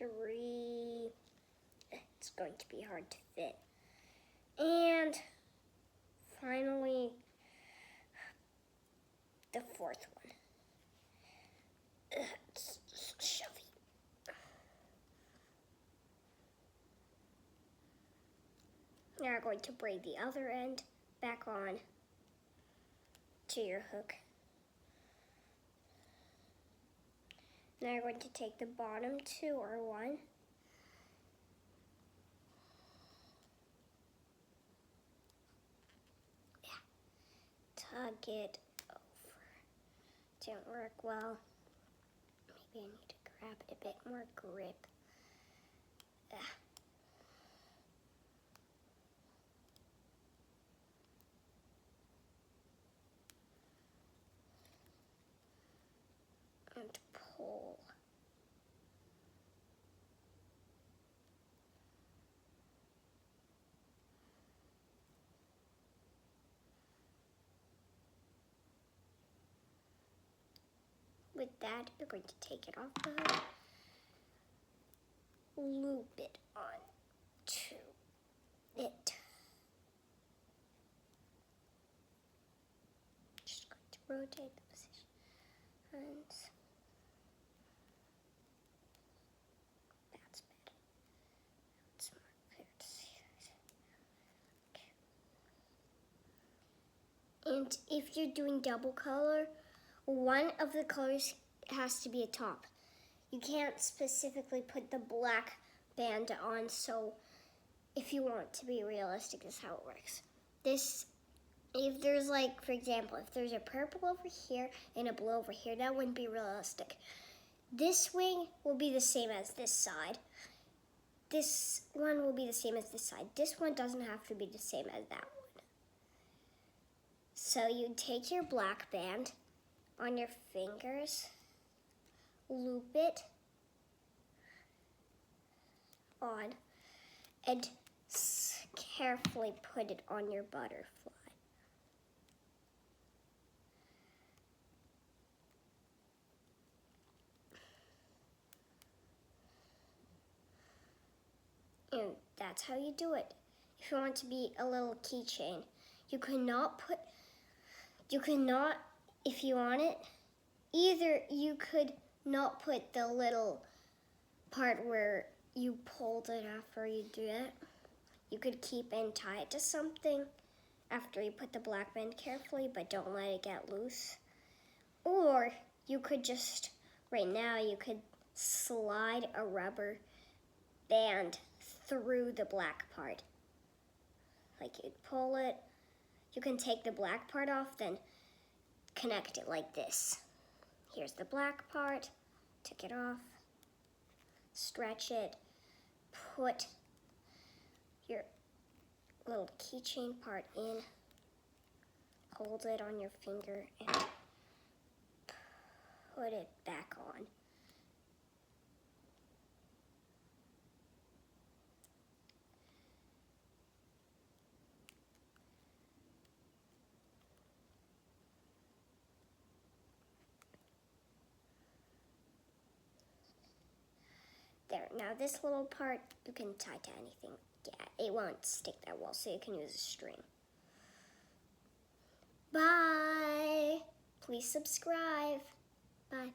3. It's going to be hard to fit. And finally, the 4th one. It's shovey. Now we're going to braid the other end back on to your hook. Now you're going to take the bottom 2 or 1. Tug it over. Didn't work well. Maybe I need to grab it a bit more grip. And pull. With that, you're going to take it off the hook, loop it on to it. Just going to rotate the position. And that's better. It's more clear to see that. Okay. And if you're doing double color, one of the colors has to be a top. You can't specifically put the black band on, so if you want to be realistic, this is how it works. If there's like, for example, if there's a purple over here and a blue over here, that wouldn't be realistic. This wing will be the same as this side. This one will be the same as this side. This one doesn't have to be the same as that one. So you take your black band on your fingers, loop it on, and carefully put it on your butterfly. And that's how you do it. If you want to be a little keychain, you cannot, if you want it, either you could not put the little part where you pulled it after you do it. You could keep and tie it to something after you put the black band carefully, but don't let it get loose. Or you could just, right now, you could slide a rubber band through the black part. Like you'd pull it, you can take the black part off, then connect it like this. Here's the black part, take it off, stretch it, put your little keychain part in, hold it on your finger, and put it back on. There, now this little part you can tie to anything. Yeah, it won't stick that well, so you can use a string. Bye! Please subscribe. Bye.